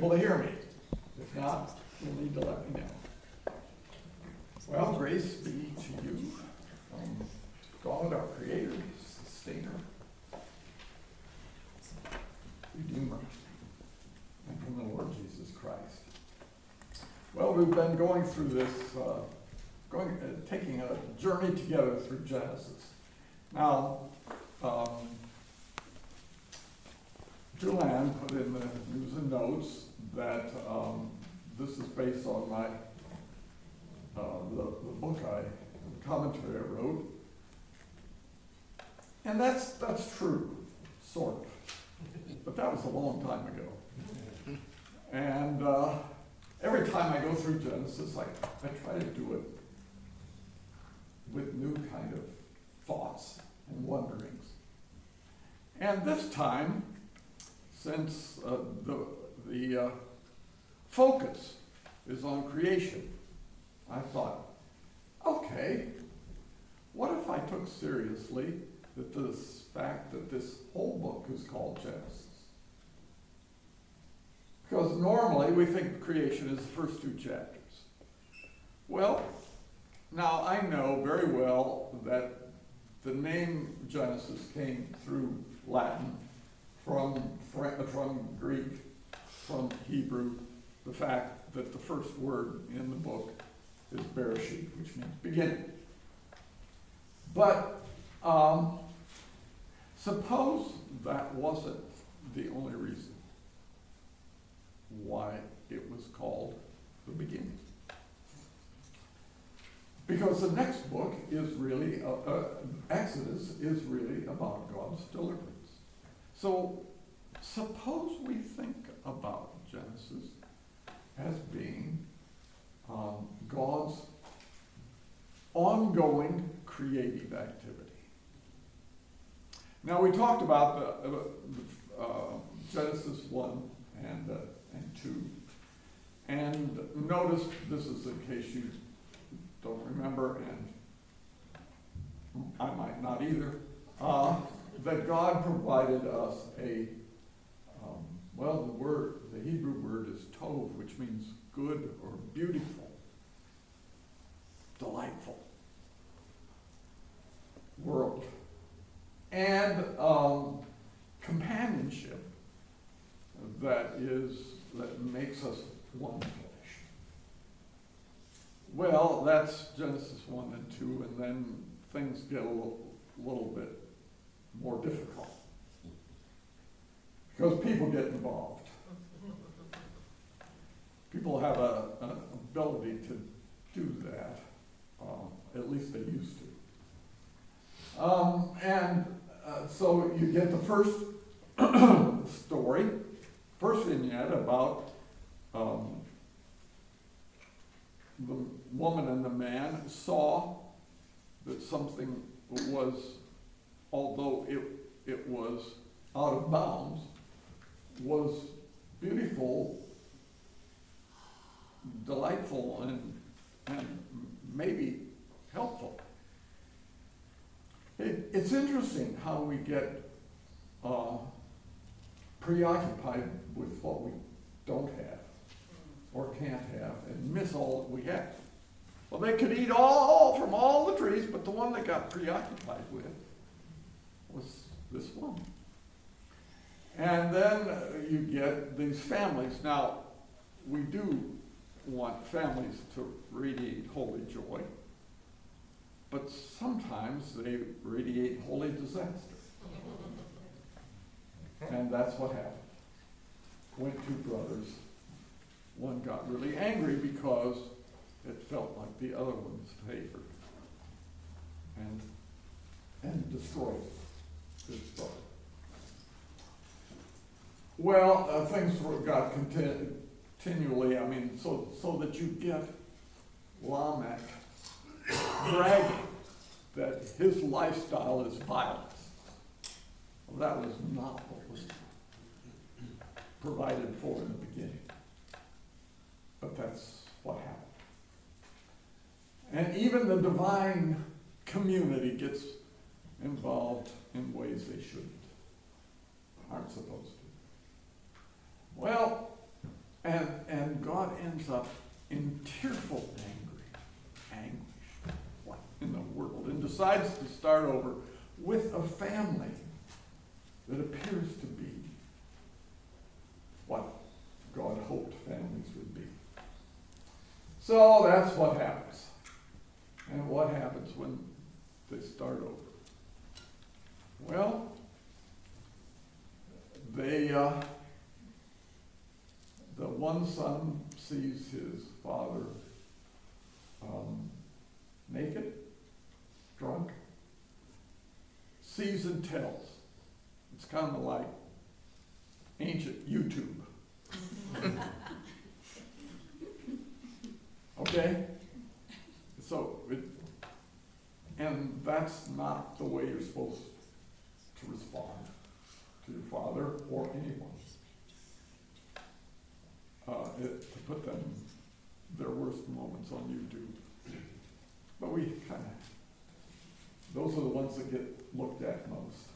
able to hear me. If not, you'll need to let me know. Well, grace be to you from God, our Creator, Sustainer, Redeemer, and from the Lord Jesus Christ. Well, we've been going through this, taking a journey together through Genesis. Now, Julianne put in the news and notes that this is based on my the book the commentary I wrote, and that's true, sort of. But that was a long time ago. And every time I go through Genesis, I try to do it with new kind of thoughts and wonderings. And this time, since the focus is on creation, I thought, okay, what if I took seriously that this fact that this whole book is called Genesis? Because normally we think creation is the first two chapters. Well, now I know very well that the name Genesis came through Latin, from Greek, from Hebrew, the fact that the first word in the book is Bereshit, which means beginning. But suppose that wasn't the only reason why it was called the beginning. Because the next book is really, Exodus is really about God's deliverance. So suppose we think about Genesis as being God's ongoing creative activity. Now we talked about Genesis 1 and 2. And notice, this is in case you don't remember, and I might not either, that God provided us the Hebrew word is tov, which means good or beautiful, delightful world, and companionship that makes us one flesh. Well, that's Genesis 1 and 2, and then things get a little bit more difficult because people get involved. People have an ability to do that, at least they used to. So you get the first story, first vignette about the woman and the man saw that something was, although it was out of bounds, was beautiful, delightful, and maybe helpful. It's interesting how we get preoccupied with what we don't have or can't have and miss all that we have. Well, they could eat from all the trees, but the one they got preoccupied with was this one. And then you get these families. Now, we do want families to radiate holy joy, but sometimes they radiate holy disaster. And that's what happened. Went two brothers. One got really angry because it felt like the other one's favored, and destroyed his brother. Well, things got continually, so that you get Lamech bragging that his lifestyle is violence. Well, that was not what was provided for in the beginning. But that's what happened. And even the divine community gets involved in ways they shouldn't, aren't supposed to. Well, And God ends up in tearful anguish. What in the world? And decides to start over with a family that appears to be what God hoped families would be. So that's what happens. And what happens when they start over? Well, the one son sees his father naked, drunk, sees and tells. It's kind of like ancient YouTube. Okay? So, and that's not the way you're supposed to respond to your father or anyone. To put them, their worst moments on YouTube. But we kind of, those are the ones that get looked at most.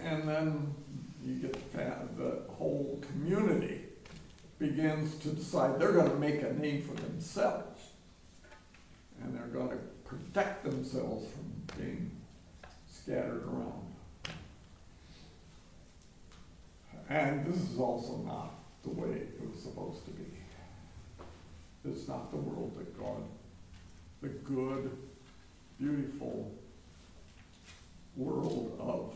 And then you get the whole community begins to decide they're going to make a name for themselves. And they're going to protect themselves from being scattered around. And this is also not the way it was supposed to be. It's not the world that God, the good, beautiful world of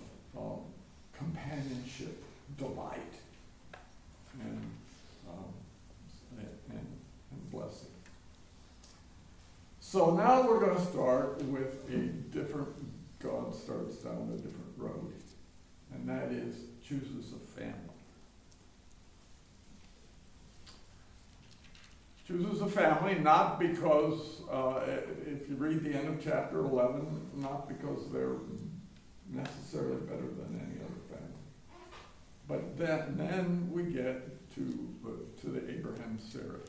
companionship, delight, and blessing. So now we're going to start with a different, God starts down a different road, and that is chooses a family. Chooses a family not because, if you read the end of chapter 11, not because they're necessarily better than any other family. But then we get to the Abraham, Sarah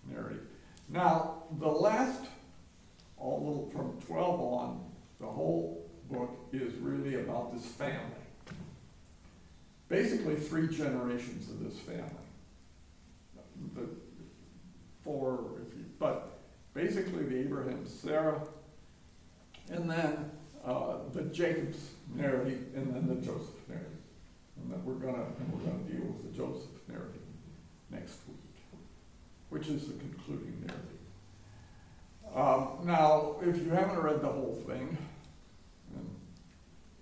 narrative. Now, the last, from 12 on, the whole book is really about this family. Basically 3 generations of this family. But basically the Abraham, Sarah, and then the Jacob's narrative, and then the Joseph narrative. And then we're gonna deal with the Joseph narrative next week, which is the concluding narrative. Now, if you haven't read the whole thing, and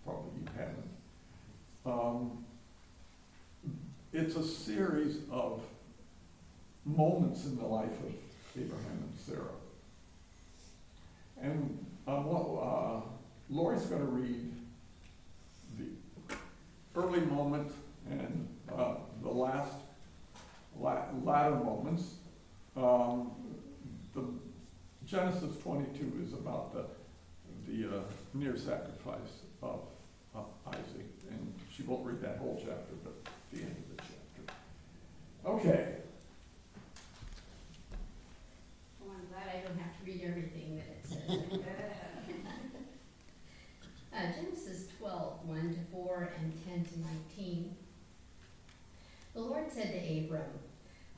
probably you haven't, it's a series of moments in the life of Abraham and Sarah. And Lori's going to read the early moment and the latter moments. The Genesis 22 is about the near sacrifice of Isaac, and she won't read that whole chapter, but the end of the chapter. Okay. Well, I'm glad I don't have to read everything that it says. Genesis 12, 1-4 and 10-19. The Lord said to Abram,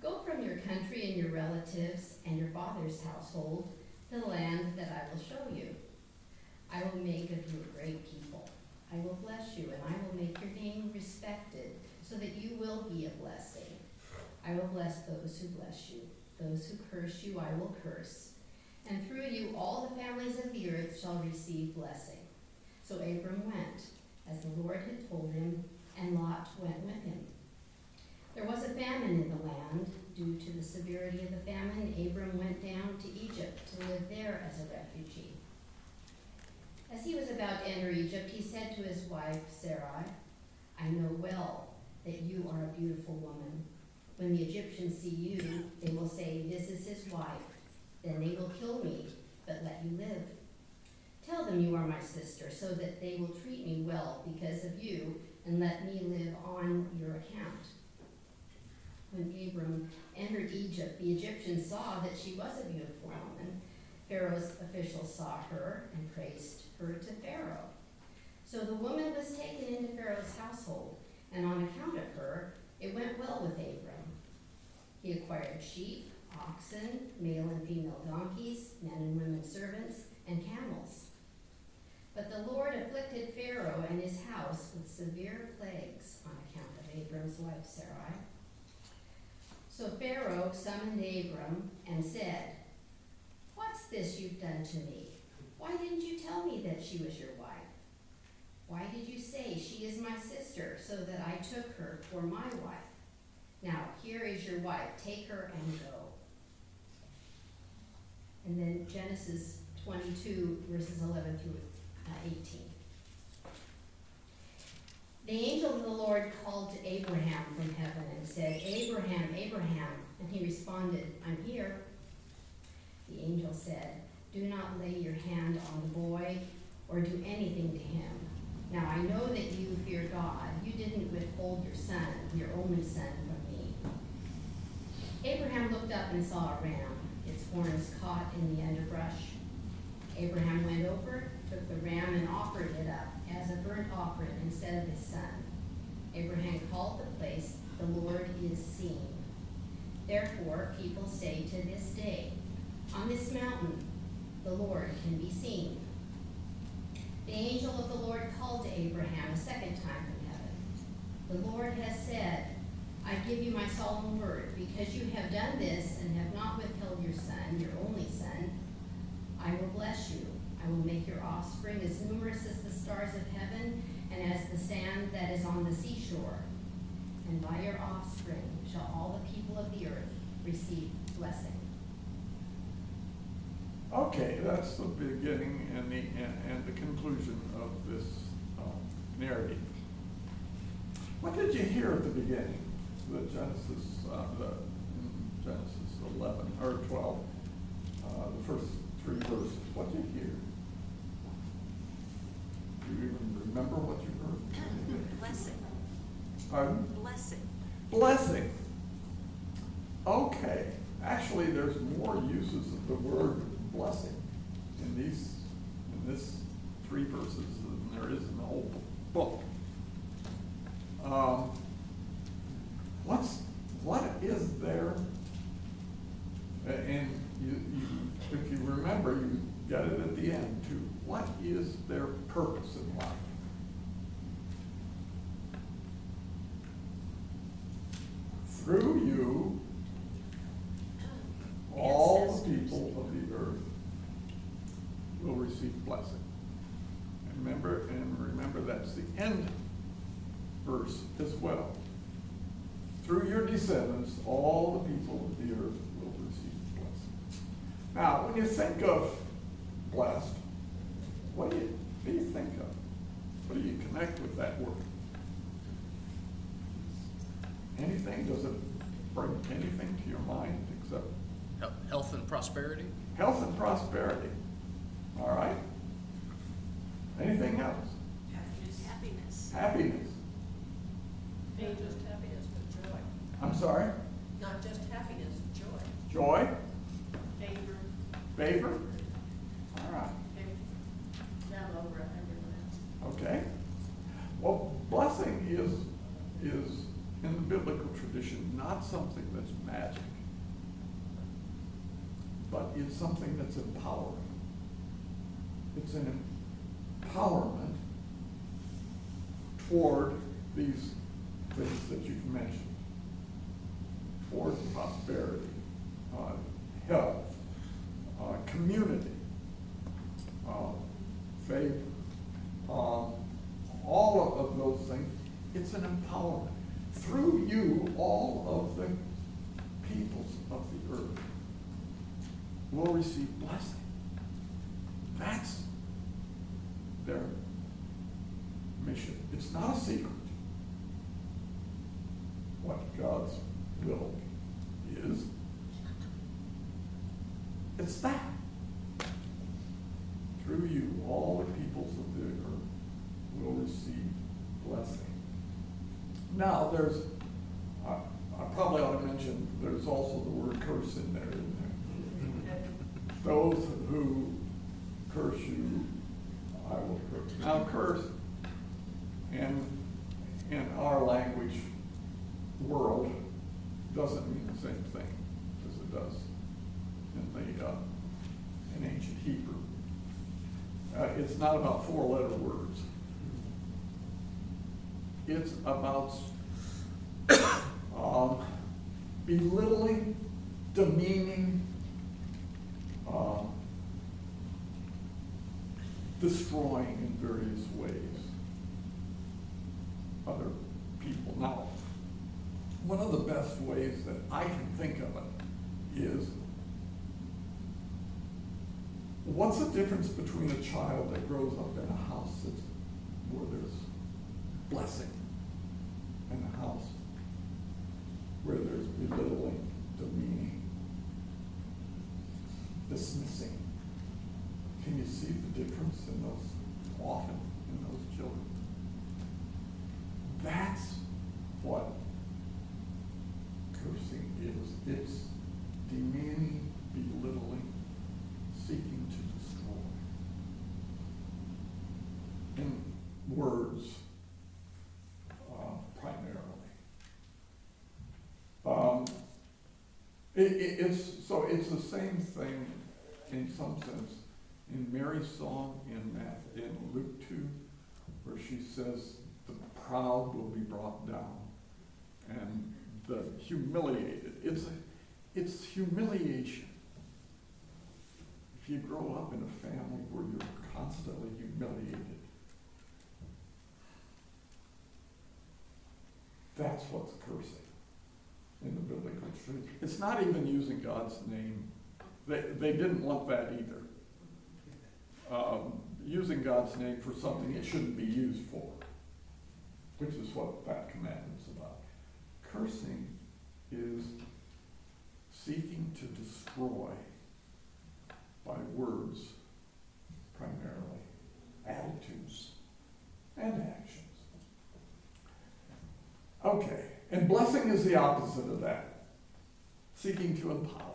"Go from your country and your relatives and your father's household to the land that I will show you. I will make of you a great people. I will bless you, and I will make your name respected, so that you will be a blessing. I will bless those who bless you. Those who curse you I will curse. And through you all the families of the earth shall receive blessing." So Abram went, as the Lord had told him, and Lot went with him. There was a famine in the land. Due to the severity of the famine, Abram went down to Egypt to live there as a refugee. As he was about to enter Egypt, he said to his wife, Sarai, "I know well that you are a beautiful woman. When the Egyptians see you, they will say, 'This is his wife.' Then they will kill me, but let you live. Tell them you are my sister, so that they will treat me well because of you, and let me live on your account." When Abram entered Egypt, the Egyptians saw that she was a beautiful woman. Pharaoh's officials saw her and praised her to Pharaoh. So the woman was taken into Pharaoh's household, and on account of her, it went well with Abram. He acquired sheep, oxen, male and female donkeys, men and women servants, and camels. But the Lord afflicted Pharaoh and his house with severe plagues on account of Abram's wife Sarai. So Pharaoh summoned Abram and said, "What's this you've done to me? Why didn't you tell me that she was your wife? Why did you say she is my sister, so that I took her for my wife? Now here is your wife, take her and go." And then Genesis 22, verses 11 through 18. The angel of the Lord called to Abraham from heaven and said, "Abraham, Abraham." And he responded, "I'm here." The angel said, "Do not lay your hand on the boy or do anything to him. Now I know that you fear God. You didn't withhold your son, your only son, from me." Abraham looked up and saw a ram, its horns caught in the underbrush. Abraham went over, took the ram, and offered it up as a burnt offering instead of his son. Abraham called the place, "The Lord is seen." Therefore, people say to this day, "On this mountain, the Lord can be seen." The angel of the Lord called to Abraham a second time from heaven. "The Lord has said, I give you my solemn word, because you have done this and have not withheld your son, your only son, I will bless you. I will make your offspring as numerous as the stars of heaven and as the sand that is on the seashore. And by your offspring shall all the people of the earth receive blessing." Okay, that's the beginning and the conclusion of this narrative. What did you hear at the beginning? The Genesis 11 or 12, the first three verses. What did you hear? Do you even remember what you heard? Blessing. Pardon? Blessing. Blessing. Okay. Actually, there's more uses of the word blessing in this three verses than there is in the whole book. What is there? And if you remember, you get it at the end too. What is their purpose in life? Through you, all the people of the earth will receive blessing. And remember that's the end verse as well. Through your descendants, all the people of the earth will receive blessing. Now, when you think of blessed, what do you think of? What do you connect with that word? Anything? Does it bring anything to your mind except Health and prosperity. health and prosperity? All right. Anything else? Happiness. Happiness. Not just happiness, but joy. I'm sorry? Not just happiness, joy. Joy? Favor. Favor? All right. Now over everyone else. Okay. Well, blessing is in the biblical tradition not something that's magic, but it's something that's empowering. It's an empowerment toward these things that you've mentioned, toward prosperity, health, community, favor, all of those things. It's an empowerment. Through you, all of the peoples of the earth will receive blessing. That's their mission. It's not a secret what God's will is. It's that. Through you, all the peoples of the earth will receive blessing. Now, I probably ought to mention, there's also the word curse in there, isn't there? Those who curse you, I will curse. Now, curse in our language not about four-letter words. It's about belittling, demeaning, destroying in various ways other people. Now, one of the best ways that I can think of it is, what's the difference between a child that grows up in a house where there's blessing and a house where there's belittling, demeaning, dismissing? Can you see the difference in those, often in those children? That's what cursing is. It's demeaning, belittling, seeking to destroy. In words, primarily. It's the same thing in some sense in Mary's song in Luke 2, where she says, the proud will be brought down and the humiliated. It's humiliation. If you grow up in a family where you're constantly humiliated, that's what's cursing in the biblical truth. It's not even using God's name. They didn't want that either. Using God's name for something it shouldn't be used for, which is what that commandment's about. Cursing is seeking to destroy by words, primarily, attitudes, and actions. Okay, and blessing is the opposite of that. Seeking to empower.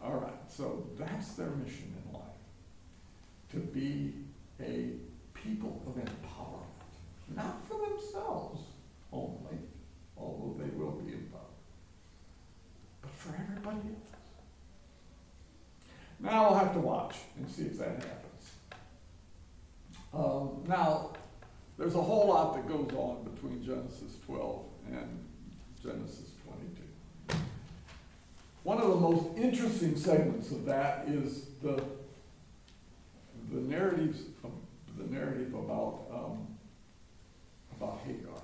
All right, so that's their mission in life. To be a people of empowerment. Not for themselves only, although they will be empowered, but for everybody else. Now I'll have to watch and see if that happens. Now, there's a whole lot that goes on between Genesis 12 and Genesis 22. One of the most interesting segments of that is the narrative about Hagar.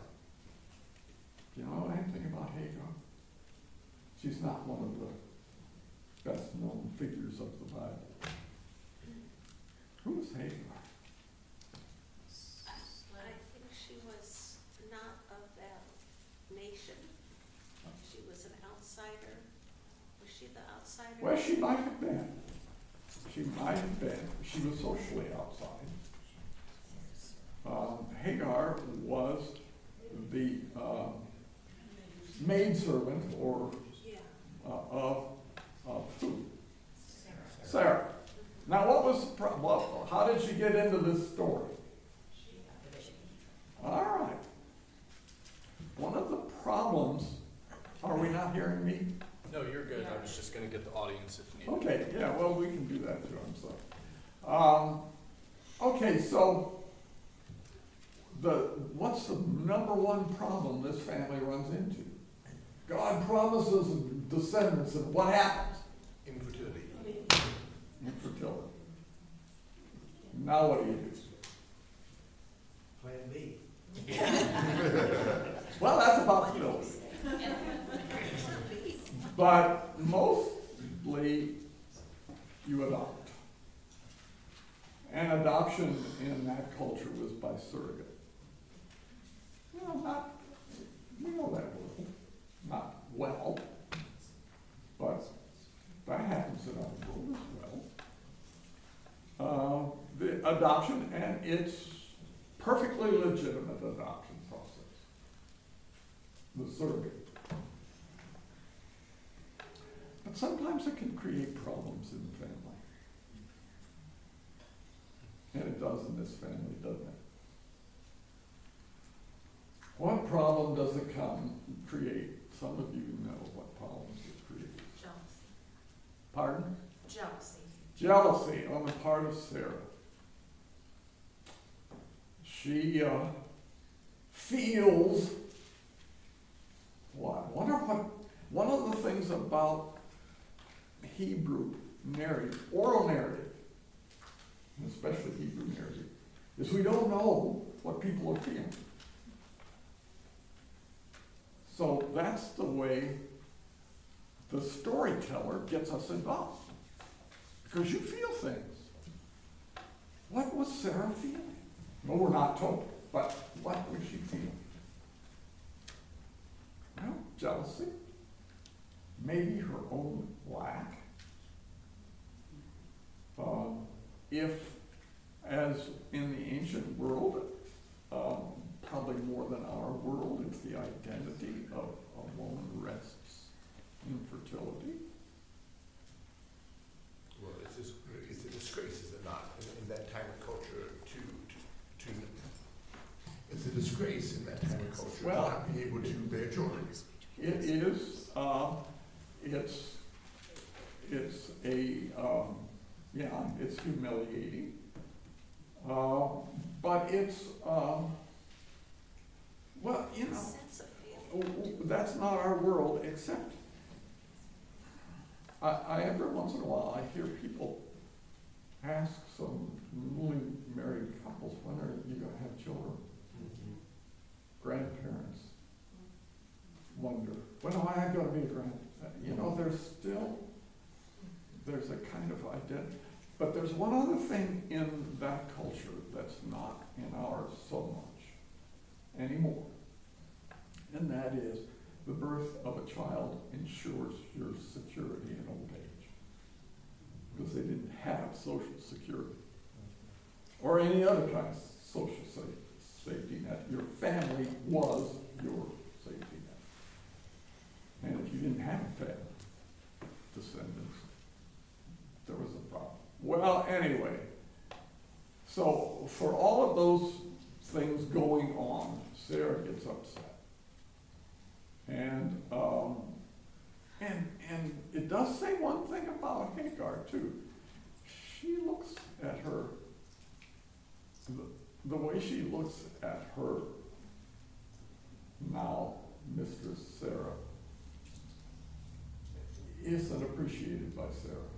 Do you know anything about Hagar? She's not one of the best known figures of the Bible. Who is Hagar? I think she was not of that nation. She was an outsider. Was she the outsider? Well, she might have been. She might have been. She was socially outside. Hagar was the maidservant or of who? Sarah. Now, what was how did she get into this story? All right. One of the problems, are we not hearing me? No, you're good. I was just going to get the audience if needed. Okay, yeah, well, we can do that too, I'm sorry. Okay, so what's the number one problem this family runs into? God promises descendants, and what happens? Infertility. Infertility. Now what do you do? Plan B. Well, that's a possibility. But mostly you adopt. And adoption in that culture was by surrogate. We know that world. Not well, but that happens in our world as well. The adoption, and it's perfectly legitimate adoption process. The surrogate. But sometimes it can create problems in the family. And it does in this family, doesn't it? What problem does it create? Some of you know what problems it creates. Jealousy. Pardon? Jealousy. Jealousy on the part of Sarah. She feels what? Wonder what, one of the things about Hebrew narrative, oral narrative, especially Hebrew narrative, is we don't know what people are feeling. So that's the way the storyteller gets us involved. Because you feel things. What was Sarah feeling? No, we're not told, but what was she feeling? Well, jealousy. Maybe her own lack. If, as in the ancient world, probably more than our world, if the identity of a woman rests in fertility. Well, it's a disgrace, is it not, in that time of culture to it's a disgrace in that time of culture Well, to not be able to bear children. It is, it's a, yeah, it's humiliating. But it's, well, you know, Sense of feeling. that's not our world, except I every once in a while I hear people ask some newly married couples, when are you going to have children? Grandparents wonder, when am I going to be a grandparent? You know, there's a kind of identity. But there's one other thing in that culture that's not in ours so much anymore. And that is the birth of a child ensures your security in old age. Because they didn't have social security. Or any other kind of social safety net. Your family was your safety net. And if you didn't have a family, descendants, there was a problem. Well, anyway, so for all of those things going on, Sarah gets upset. And it does say one thing about Hagar too. She looks at her, the way she looks at her now, Mistress Sarah, isn't appreciated by Sarah.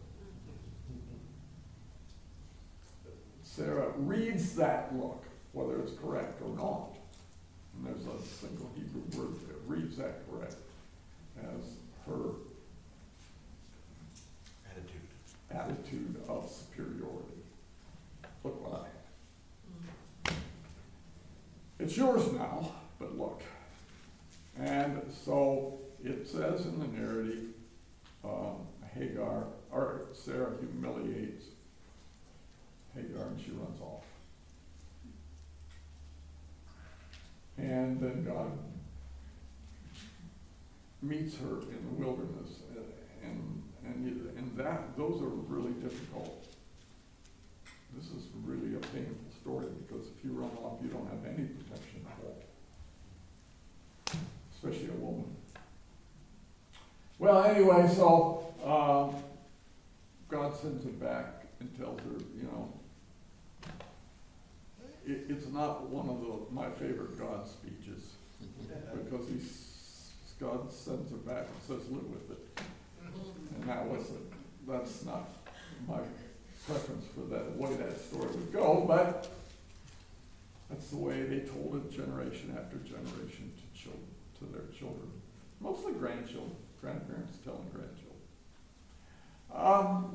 Sarah reads that look, whether it's correct or not. And there's a single Hebrew word there, reads that correct, as her attitude of superiority. Look what I have. It's yours now, but look. And so it says in the narrative, Sarah humiliates Hagar and she runs off. And then God meets her in the wilderness, and those are really difficult. This is really a painful story because if you run off, you don't have any protection at all, especially a woman. Well, anyway, so God sends her back and tells her, you know, it's not one of my favorite God speeches because God sends her back and says, live with it. And that's not my preference for that way that story would go, but that's the way they told it generation after generation to their children, mostly grandchildren, grandparents telling grandchildren,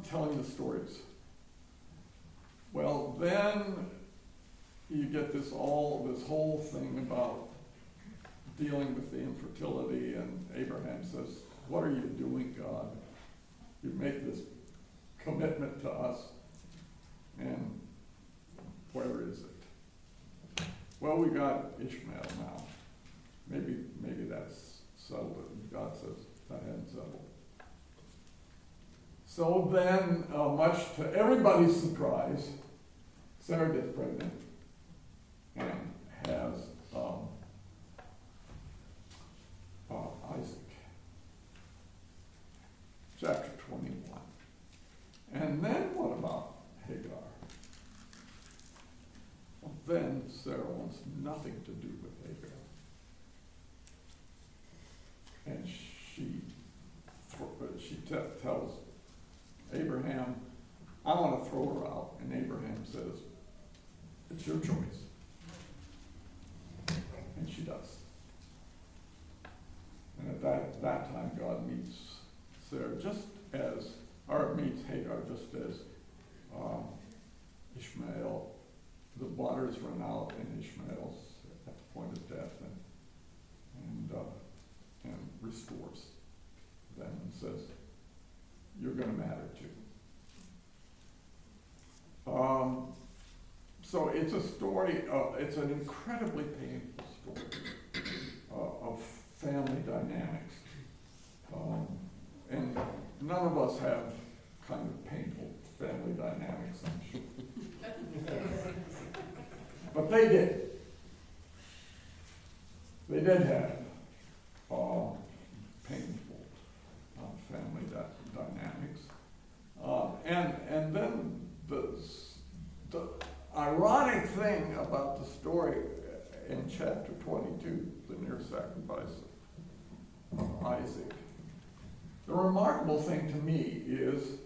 telling the stories. Well, then you get this whole thing about dealing with the infertility, and Abraham says, what are you doing, God? You make this commitment to us, and where is it? Well, we got Ishmael now. Maybe that's settled, and God says that hadn't settled. So then, much to everybody's surprise, Sarah gets pregnant and has Isaac. Chapter 21. And then what then Sarah wants nothing to do with Abraham. And she tells Abraham, I want to throw her out. And Abraham says, it's your choice. And she does. And at that time, God meets Sarah meets Hagar just as Ishmael, the waters run out and Ishmael's at the point of death and restores them and says, you're going to matter too. So it's a story, it's an incredibly painful story of family dynamics. And none of us have kind of painful family dynamics, I'm sure. But they did. They did have painful family dynamics. And then the ironic thing about the story in chapter 22, the near sacrifice of Isaac, the remarkable thing to me is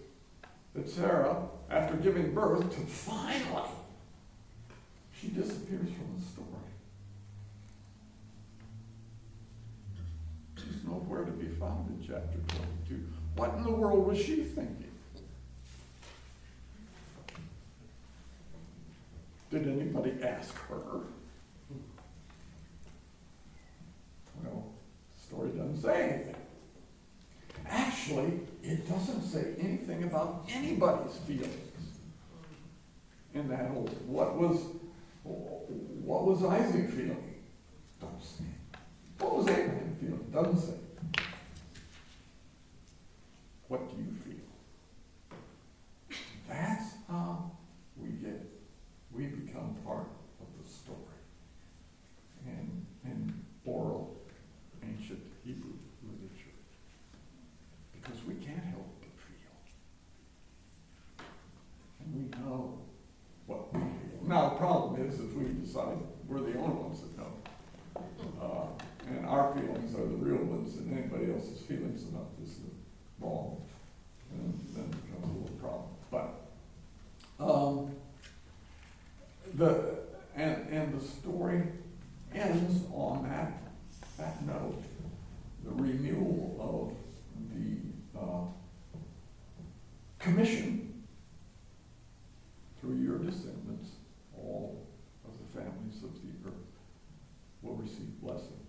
that Sarah, after giving birth to finally, she disappears from the story. She's nowhere to be found in chapter 22. What in the world was she thinking? Did anybody ask her? Well, the story doesn't say anything. Actually, it doesn't say anything about anybody's feelings in that whole. What was Isaac feeling? Doesn't say. What was Abraham feeling? Doesn't say. What do you feel? That's how we become part of the story. In oral, ancient Hebrew literature. Because we can't help but feel. And we know what we feel. Now, the problem is we decide we're the only ones that know. And our feelings are the real ones, and anybody else's feelings about this is wrong. And then it becomes a little problem. But the story ends on that note. The renewal of the commission through your descendants, all of the families of the earth will receive blessing.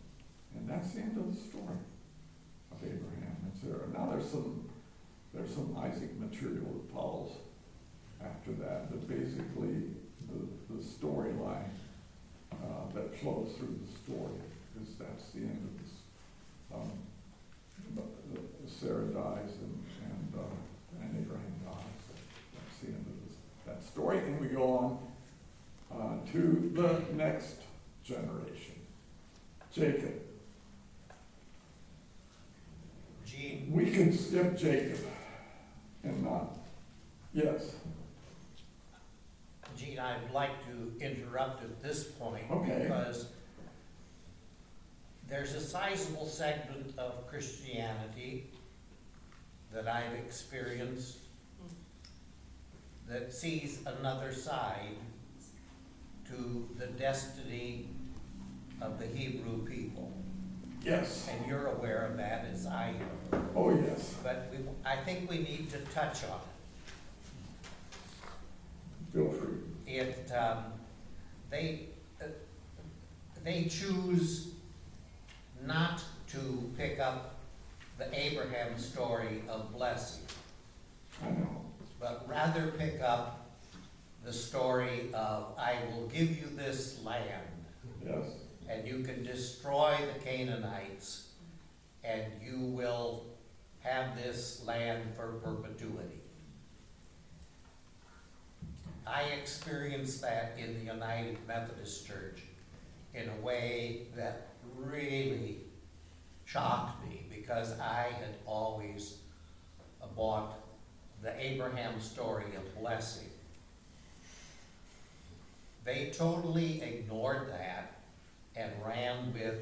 And that's the end of the story of Abraham and Sarah. Now there's some Isaac material that follows after that, but basically the storyline that flows through the story is that's the end of this. Sarah dies and Abraham dies. That's the end of that story, and we go on to the next generation, Jacob. Gene, We can skip Jacob and not. Yes. Gene, I'd like to interrupt at this point Okay. because there's a sizable segment of Christianity that I've experienced that sees another side to the destiny of the Hebrew people. Yes. And you're aware of that as I am. Oh, yes. But I think we need to touch on it. Feel free. They choose not to pick up the Abraham story of blessing, I know. but rather pick up the story of, I will give you this land, Yes. and you can destroy the Canaanites, and you will have this land for perpetuity. I experienced that in the United Methodist Church in a way that really shocked me, because I had always bought the Abraham story of blessing. they totally ignored that and ran with,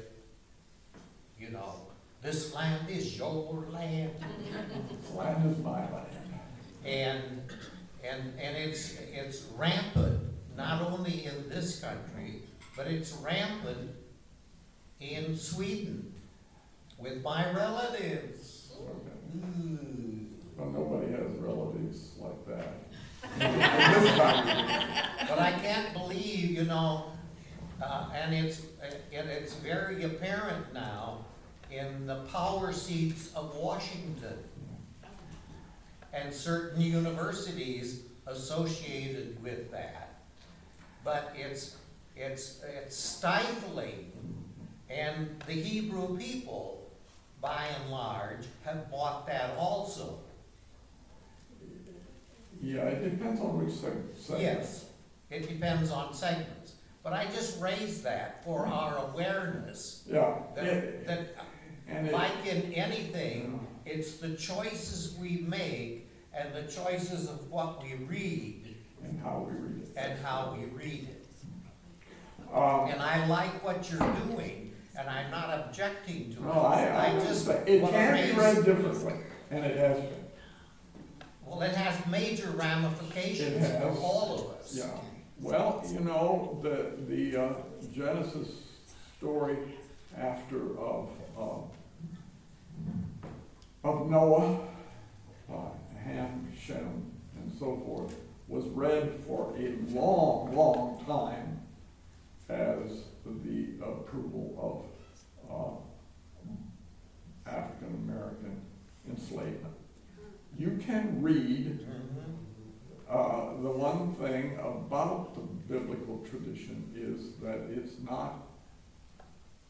you know, this land is your land. This land is my land. And it's rampant, not only in this country, but it's rampant in Sweden with my relatives. Okay. Ooh. Well, nobody has relatives like that. In this country. But I can't believe, you know, and it's very apparent now in the power seats of Washington and certain universities associated with that. But it's stifling, and the Hebrew people, by and large, have bought that also. Yeah, it depends on which segment. Yes, it depends on segments. But I just raised that for our awareness Yeah. that And like in anything, it's the choices we make and the choices of what we read and how we read it. and how we read it. Um, And I like what you're doing, and I'm not objecting to it. No, I just understand. It wanna can be raise- read differently, and it has been. Well, it has major It ramifications has. for all of us. Yeah. Well, you know, the Genesis story after of Noah, Ham, Shem, and so forth, was read for a long, long time as the approval of African American enslavement. You can read, the one thing about the biblical tradition is that it's not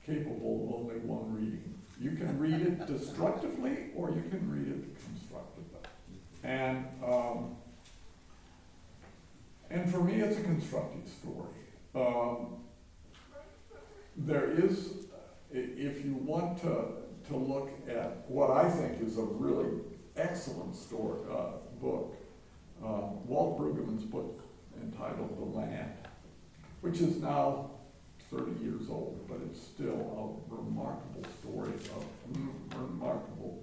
capable of only one reading. You can read it destructively or you can read it constructively. And for me, it's a constructive story. There is, if you want to look at what I think is a really excellent story, book, Walt Brueggemann's book entitled The Land, which is now 30 years old, but it's still a remarkable story, a remarkable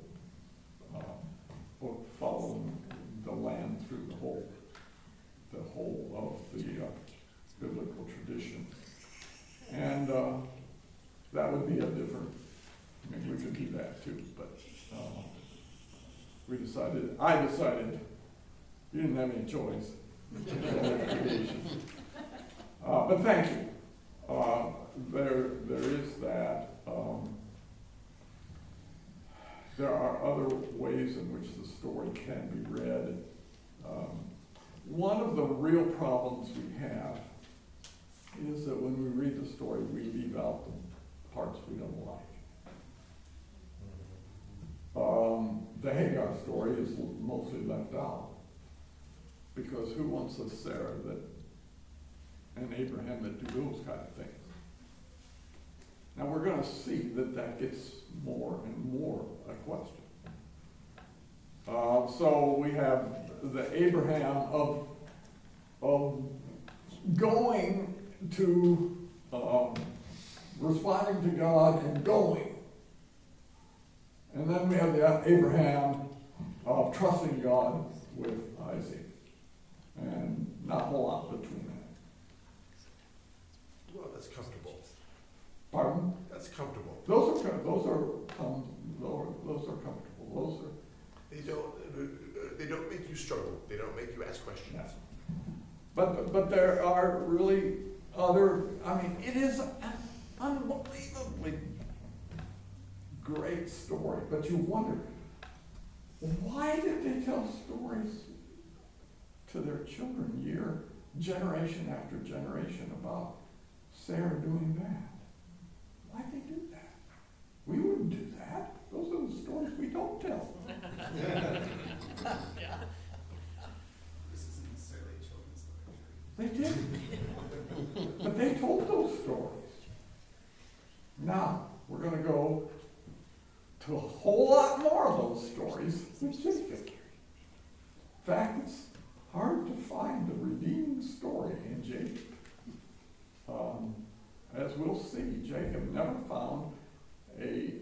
book following the land through the whole of the biblical tradition. And that would be a different, I mean, we could do that too, but I decided, you didn't have any choice. But thank you. There is that. There are other ways in which the story can be read. One of the real problems we have is that when we read the story, we leave out the parts we don't like. The Hagar story is mostly left out because who wants a Sarah and Abraham that do those kind of things? Now we're going to see that gets more and more a question. So we have the Abraham of going to responding to God and going. And then we have the Abraham of trusting God with Isaac. And not a whole lot between that. Well, that's comfortable. Pardon? That's comfortable. Those are comfortable. Those are. They don't make you struggle. They don't make you ask questions. Yeah. But there are really other. I mean, it is an unbelievably great story. But you wonder, why did they tell stories to their children generation after generation about Sarah doing that? Why'd they do that? We wouldn't do that. Those are the stories we don't tell. This isn't necessarily a children's story. They did. But they told those stories. Now, we're going to go to a whole lot more of those stories with Jacob. In fact, it's hard to find the redeeming story in Jacob. Jacob never found a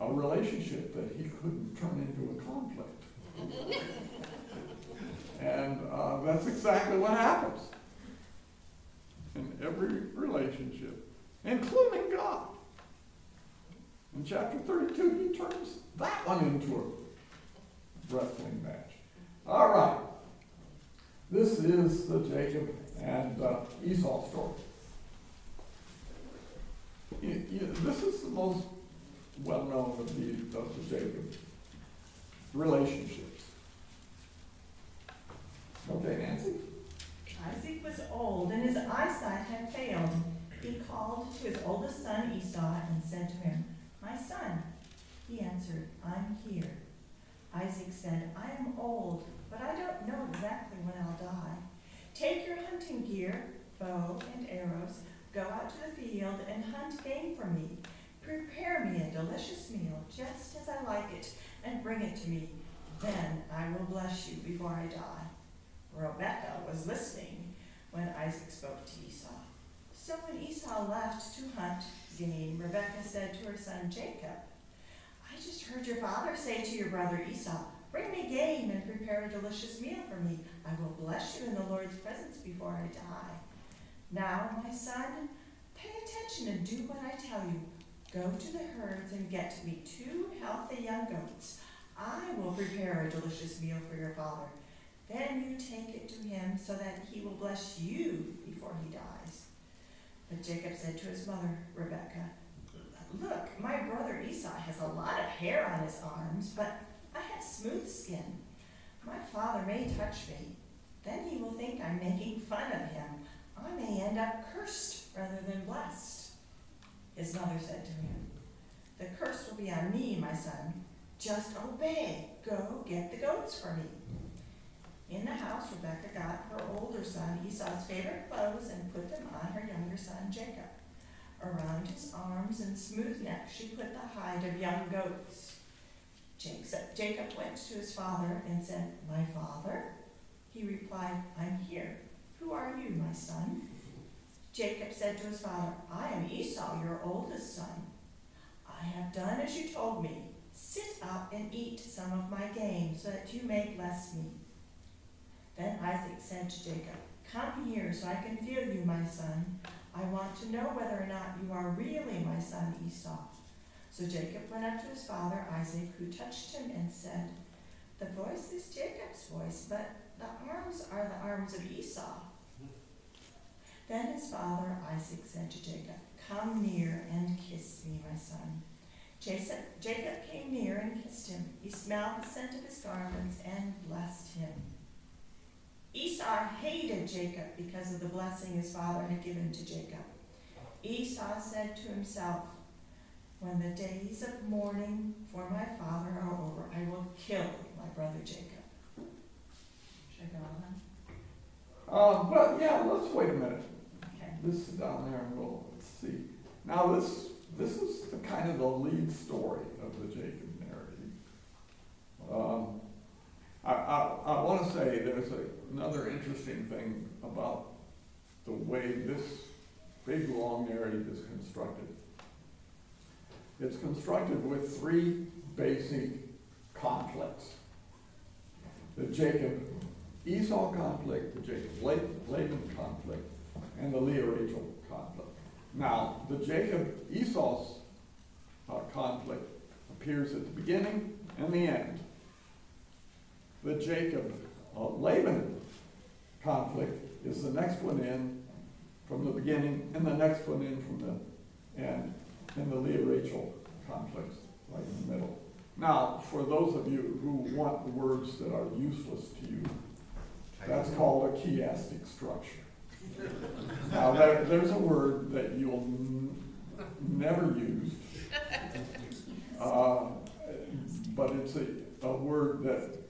relationship that he couldn't turn into a conflict. And that's exactly what happens in every relationship, including God. In chapter 32, he turns that one into a wrestling match. All right. This is the Jacob and Esau story. This is the most well-known of the Jacob relationships. Okay, Nancy? Isaac was old, and his eyesight had failed. He called to his oldest son Esau and said to him, "My son." He answered, "I'm here." Isaac said, "I am old, but I don't know exactly when I'll die. Take your hunting gear, bow and arrows, go out to the field and hunt game for me. Prepare me a delicious meal, just as I like it, and bring it to me. Then I will bless you before I die." Rebekah was listening when Isaac spoke to Esau. So when Esau left to hunt game, Rebekah said to her son Jacob, "I just heard your father say to your brother Esau, 'Bring me game and prepare a delicious meal for me. I will bless you in the Lord's presence before I die. Now, my son, pay attention and do what I tell you. Go to the herds and get me 2 healthy young goats. I will prepare a delicious meal for your father. Then you take it to him so that he will bless you before he dies." But Jacob said to his mother, Rebekah, "Look, my brother Esau has a lot of hair on his arms, but I have smooth skin. My father may touch me. Then he will think I'm making fun of him. I may end up cursed rather than blessed." His mother said to him, "The curse will be on me, my son. Just obey. Go get the goats for me." In the house, Rebekah got her older son Esau's favorite clothes and put them on her younger son Jacob. Around his arms and smooth neck she put the hide of young goats. Jacob went to his father and said, "My father?" He replied, "I'm here. Who are you, my son?" Jacob said to his father, "I am Esau, your oldest son. I have done as you told me. Sit up and eat some of my game so that you may bless me." Then Isaac said to Jacob, "Come here so I can feel you, my son. I want to know whether or not you are really my son Esau." So Jacob went up to his father Isaac, who touched him and said, "The voice is Jacob's voice, but the arms are the arms of Esau." Then his father Isaac said to Jacob, "Come near and kiss me, my son." Jacob came near and kissed him. He smelled the scent of his garments and blessed him. Esau hated Jacob because of the blessing his father had given to Jacob. Esau said to himself, "When the days of mourning for my father are over, I will kill my brother Jacob." Should I go on? But yeah, let's wait a minute. Okay. This is down there and let's see. Now this is the kind of the lead story of the Jacob narrative. I want to say there's another interesting thing about the way this big long narrative is constructed. It's constructed with 3 basic conflicts. The Jacob-Esau conflict, the Jacob-Laban conflict, and the Leah-Rachel conflict. Now, the Jacob-Esau's conflict appears at the beginning and the end. The Jacob-Laban conflict is the next one in from the beginning and the next one in from the end. And the Leah-Rachel conflicts right in the middle. Now, for those of you who want words that are useless to you, that's called a chiastic structure. Now, there's a word that you'll never use, but it's a word that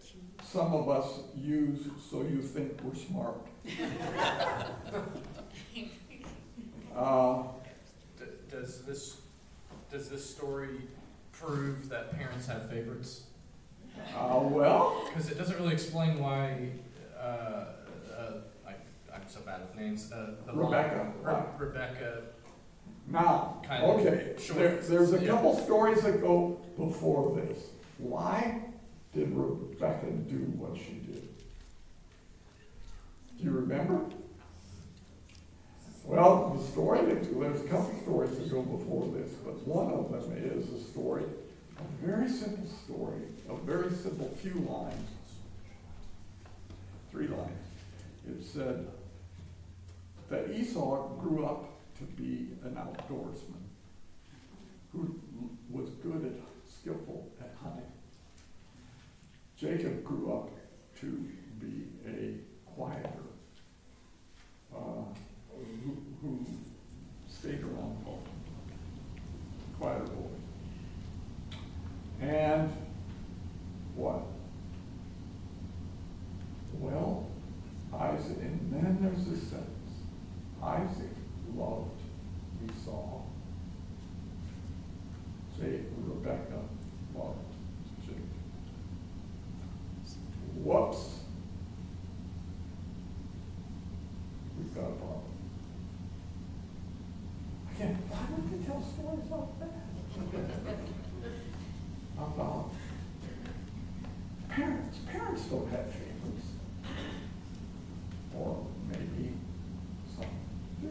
some of us use so you think we're smart. Does this story prove that parents have favorites? Well, Because it doesn't really explain why. I'm so bad with names. Rebecca. Rebecca Now, Kind of okay, short. there's a Yeah. couple stories that go before this. Why did Rebecca do what she did? Do you remember? Well, the story, there's a couple stories that go before this, but one of them is a story, a very simple story, a very simple few lines, 3 lines. It said that Esau grew up to be an outdoorsman who was good at, skillful at hunting. Jacob grew up to be a quieter, who stayed around home, quieter boy. And what? Well, Isaac, and then there's this sentence. Isaac loved Esau. Rebecca loved Jacob. Whoops. We've got a problem. Again, why would they tell stories like that? About parents. Parents don't have favorites. Or maybe some do.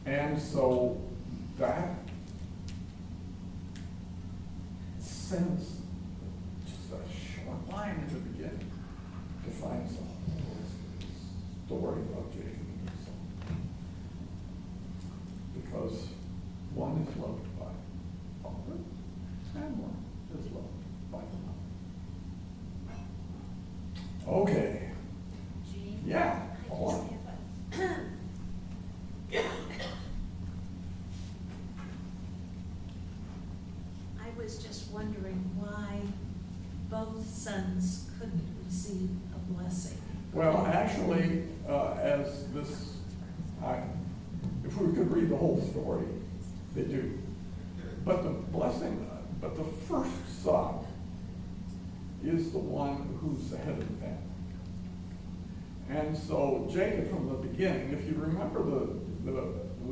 And so that sends just a short line in the beginning defines the whole story of Jacob and Esau. Because one is loved by father and one is loved by the mother. Okay. Gene? Yeah, I go on. just have I was just wondering why both sons couldn't receive a blessing. Well, actually, as this, if we could read the whole story, they do. But the blessing, but the first son is the one who's the head of the family. And so Jacob from the beginning, if you remember the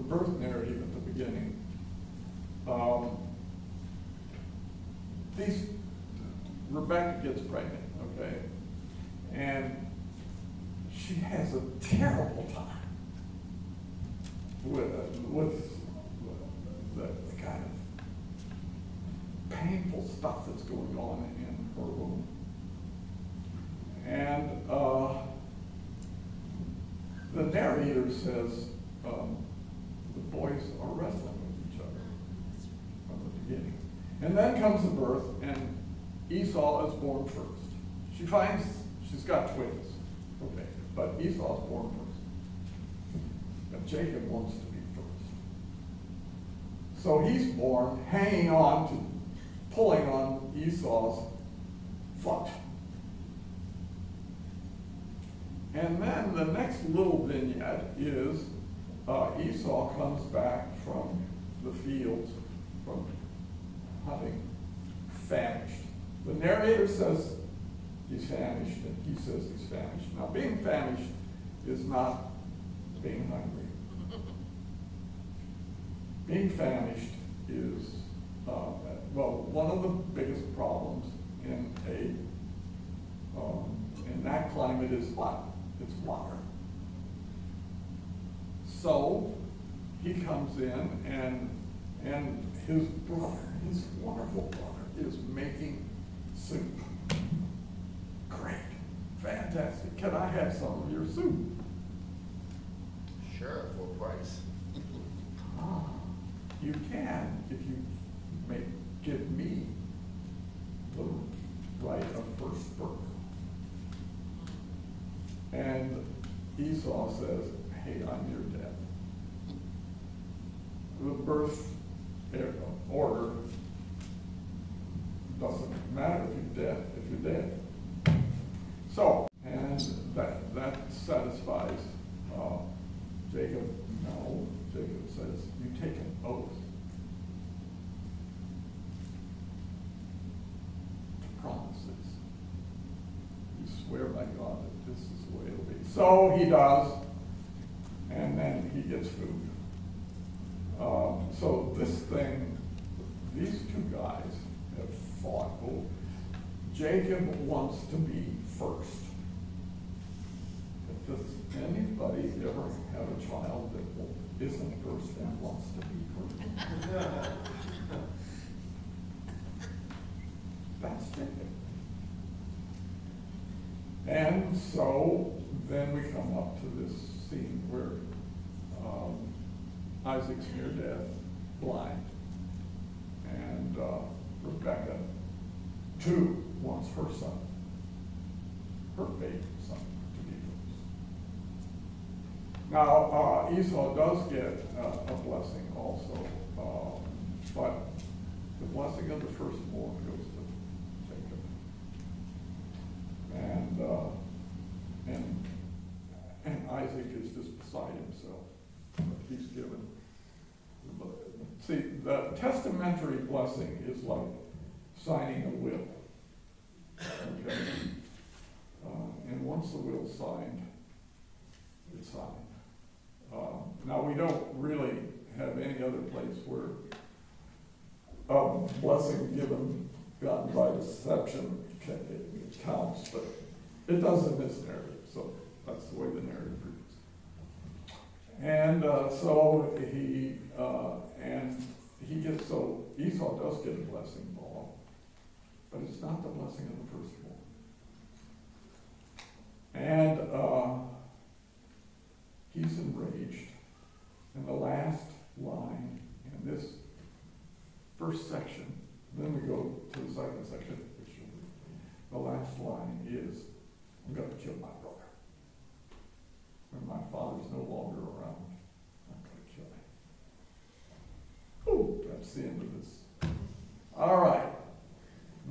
birth narrative at the beginning, Rebecca gets pregnant, okay? And she has a terrible time with the kind of painful stuff that's going on in her womb. And the narrator says the boys are wrestling with each other from the beginning. And then comes the birth, and Esau is born first. She finds she's got twins, okay, but Esau's born first. But Jacob wants to be first. So he's born hanging on to, pulling on Esau's foot. And then the next little vignette is Esau comes back from the fields, from hunting, famished. The narrator says he's famished, and he says he's famished. Now, being famished is not being hungry. Being famished is, one of the biggest problems in that climate is what? It's water. So he comes in, and his brother, his wonderful brother, is making soup. Great, fantastic. Can I have some of your soup? Sure, full price. You can if you give me the right of first birth. And Esau says, hey, I'm your dad. The birth order doesn't matter if you're dead. So, and that satisfies Jacob. No, Jacob says, you take an oath to promise this. You swear by God that this is the way it'll be. So he does, and then he gets food. So this thing, these two guys have fought. Oh, Jacob wants to be first. Does anybody ever have a child that isn't first and wants to be first? That's Jacob. And so then we come up to this scene where Isaac's near death, blind, and Rebecca, too, wants her son, her favorite son, to be first. Now, Esau does get a blessing also, but the blessing of the firstborn goes to Jacob. And Isaac is just beside himself. He's given. See, the testamentary blessing is like signing a will. Okay? And once the will's signed, it's signed. Now, we don't really have any other place where a blessing gotten by deception counts, but it does in this narrative, so that's the way the narrative reads. And so Esau does get a blessing, Paul, but it's not the blessing of the firstborn. And he's enraged. And the last line in this first section, then we go to the second section, which the last line is, I'm going to kill my brother. When my father's no longer around, I'm going to kill him. Ooh, that's the end of this. All right.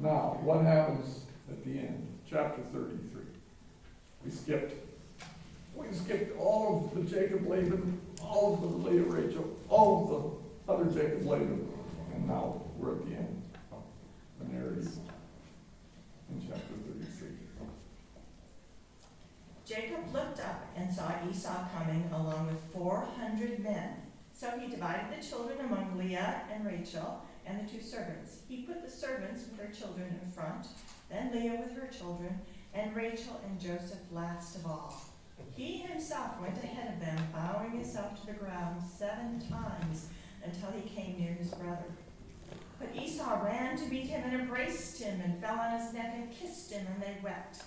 Now, what happens at the end? Chapter 33. We skipped all of the Jacob Laban, all of the Leah Rachel, all of the other Jacob Laban, and now we're at the end of the narrative in chapter 33. Jacob looked up and saw Esau coming along with 400 men. So he divided the children among Leah and Rachel and the two servants. He put the servants with their children in front, then Leah with her children, and Rachel and Joseph last of all. He himself went ahead of them, bowing himself to the ground 7 times until he came near his brother. But Esau ran to meet him and embraced him and fell on his neck and kissed him, and they wept.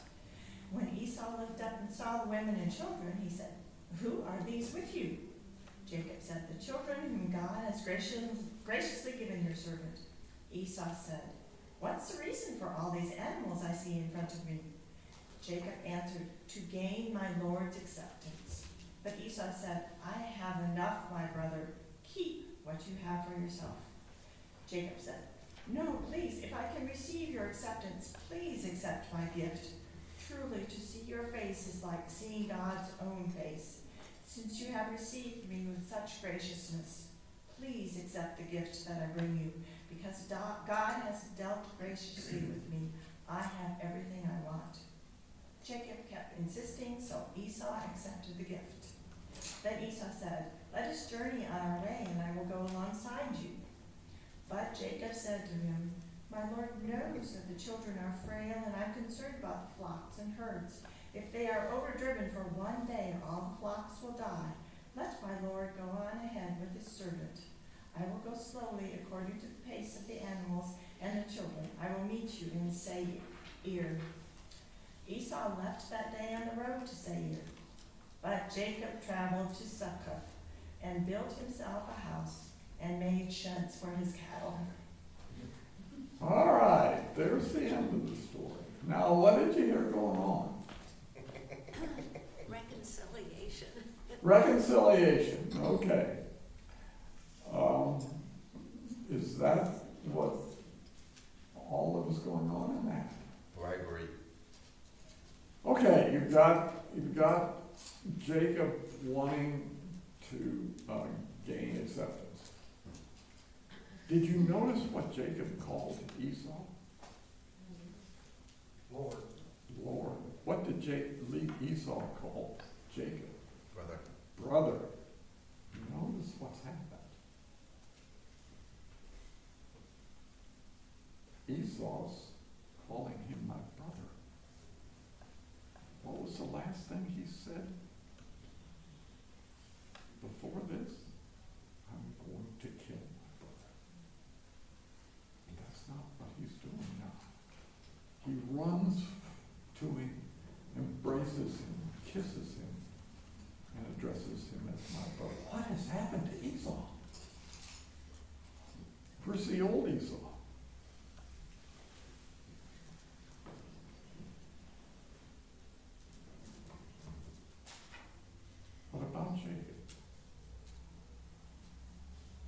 When Esau looked up and saw the women and children, he said, "Who are these with you?" Jacob said, "The children whom God has graciously given your servant." Esau said, "What's the reason for all these animals I see in front of me?" Jacob answered, "To gain my Lord's acceptance." But Esau said, "I have enough, my brother. Keep what you have for yourself." Jacob said, "No, please, if I can receive your acceptance, please accept my gift. Truly, to see your face is like seeing God's own face. Since you have received me with such graciousness, please accept the gift that I bring you, because God has dealt graciously with me. I have everything I want." Jacob kept insisting, so Esau accepted the gift. Then Esau said, "Let us journey on our way, and I will go alongside you." But Jacob said to him, "My Lord knows that the children are frail, and I'm concerned about the flocks and herds. If they are overdriven for one day, all the flocks will die. Let my Lord go on ahead with his servant. I will go slowly according to the pace of the animals and the children. I will meet you in Seir." Esau left that day on the road to Seir. But Jacob traveled to Succoth and built himself a house and made sheds for his cattle. All right, there's the end of the story. Now, what did you hear going on? Reconciliation. Reconciliation, okay. Is that what all that was going on in that? I agree. Okay, you've got Jacob wanting to gain acceptance. Did you notice what Jacob called Esau? Lord. Lord. What did Esau call Jacob? Brother. Brother. Notice what's happened. he said, before this, I'm going to kill my brother. And that's not what he's doing now. He runs to him, embraces him, kisses him, and addresses him as my brother. What has happened to Esau? Where's the old Esau? What about Jacob?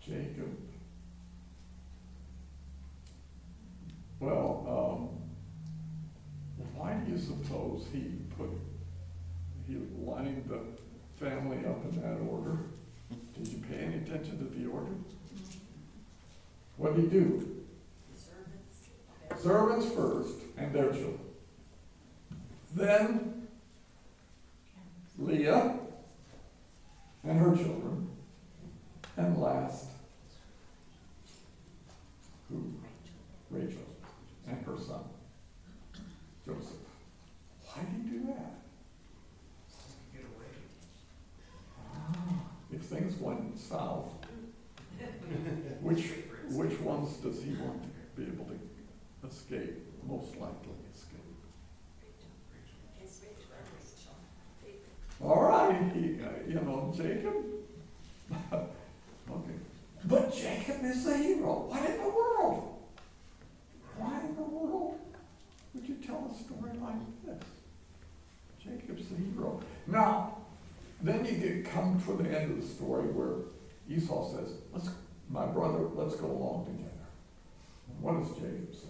Jacob, well, why do you suppose he lined the family up in that order? Did you pay any attention to the order? What did he do? Servants first, and their children. Then Leah and her children. And last, who? Rachel and her son, Joseph. Why did he do that? Get away. If things went south, which ones does he want to be able to escape, most likely escape? All right, Jacob. Okay. But Jacob is the hero. What in the world? Why in the world would you tell a story like this? Jacob's the hero. Now, then you come to the end of the story where Esau says, my brother, let's go along together. And what does Jacob say?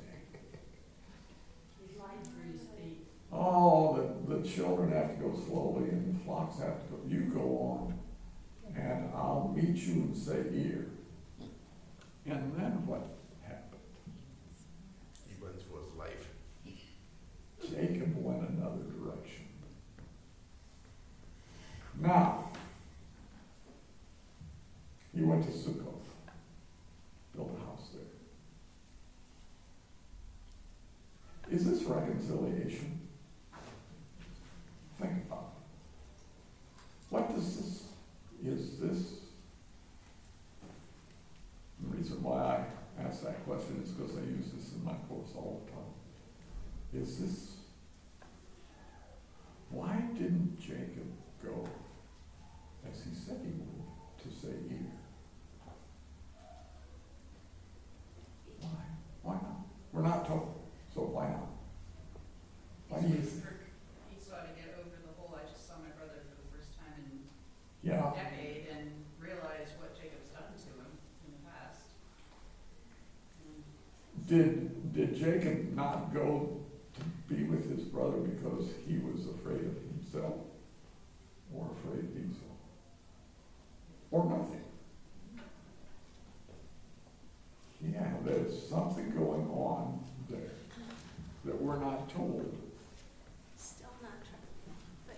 Oh, the children have to go slowly and the flocks have to go. You go on, and I'll meet you and say here. And then what happened? He runs for his life. Jacob went another direction. Now, he went to Sukkoth, built a house there. Is this reconciliation? Think about it. What does this, is this, the reason why I ask that question is because I use this in my course all the time. Is this, why didn't Jacob go, as he said he would, to say here? Why? Why not? We're not told, so why not? Why do you think? Esau to get over the whole, I just saw my brother for the first time in Yeah. a decade and realize what Jacob's done to him in the past. Did Jacob not go to be with his brother because he was afraid of himself or afraid of Esau? Or nothing? Yeah, there's something going on there that we're not told. Still not true, but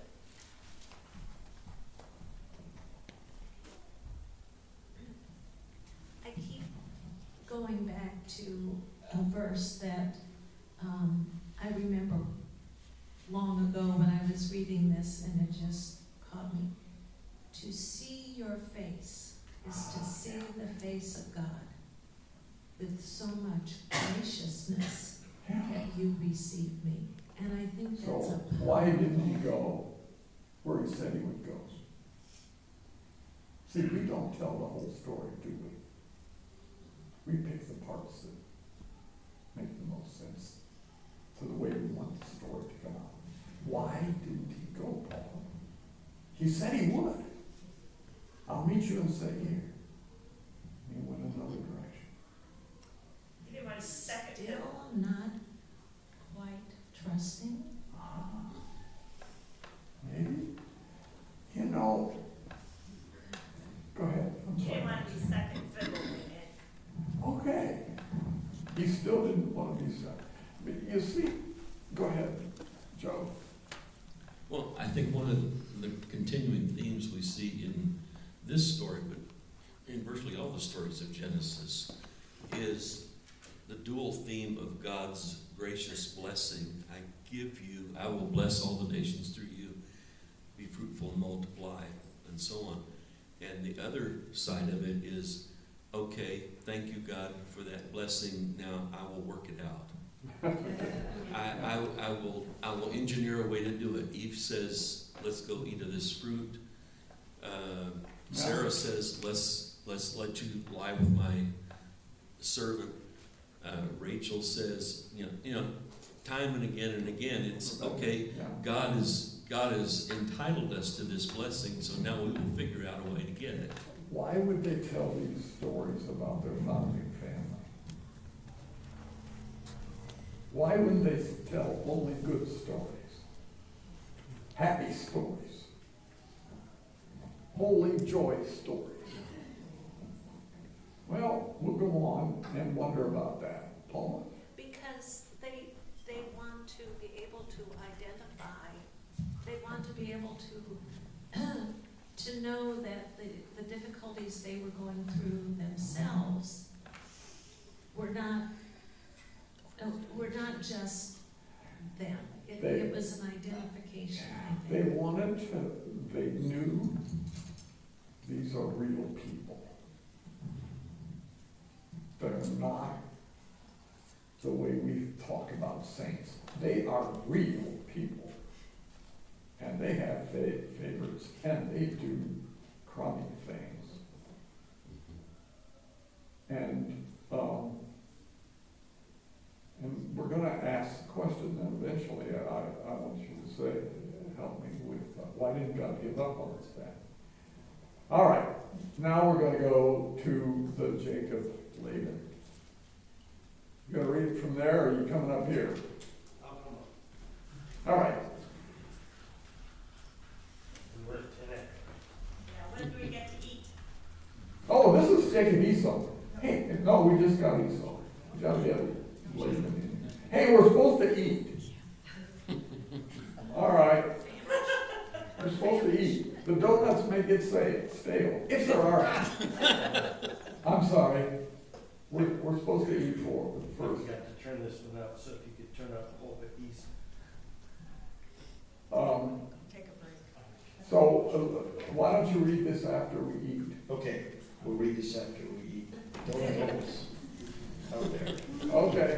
I keep going back to a verse that I remember long ago when I was reading this, and it just caught me. To see your face is to see the face of God with so much graciousness that you receive me. And I think that's So a why didn't he go where he said he would go? See, we don't tell the whole story, do we? We pick the parts that make the most sense to the way we want the story to come out. Why didn't he go, Paul? He said he would. I'll meet you and say here. He went another direction. He didn't want to second still fiddle. not quite trusting. Maybe. Go ahead. I'm He sorry. didn't want to be second fiddle in it. Okay. He still didn't want to be second. But you see, go ahead, Joe. Well, I think one of the continuing themes we see in this story, but in virtually all the stories of Genesis, is the dual theme of God's gracious blessing. I will bless all the nations through you, and so on. And the other side of it is, okay, thank you, God, for that blessing. Now I will work it out. I will engineer a way to do it. Eve says, let's go eat of this fruit. Sarah says, let's let you lie with my servant. Rachel says, you know, time and again, it's okay. God has entitled us to this blessing, so now we will figure out a way to get it. Why would they tell these stories about their founding family? Why wouldn't they tell only good stories? Happy stories. Holy joy stories. Well, we'll go on and wonder about that. Paula? Because they want to be able to identify, they want to be able to know that the difficulties they were going through themselves were not just them. It was an identification, I think. They knew these are real people. They're not the way we talk about saints. They are real people. And they have favorites, and they do crummy things. And we're going to ask the question then eventually. I want you to say, help me with why didn't God give up on us then? All right, now we're going to go to the Jacob Laban. You going to read it from there, or are you coming up here? I'll come up. All right. Yeah, when do we get to eat? Oh, this is Jacob Esau. Hey, no, we just got Esau. We got the other Laban. Hey, we're supposed to eat. All right. We're supposed to eat. The donuts may get stale, if there are. I'm sorry. We're supposed to eat first. You got to turn this one out, so if you could turn out a little bit easy. Take a break. So why don't you read this after we eat? Okay, we'll read this after we eat. Don't have this out there. Okay.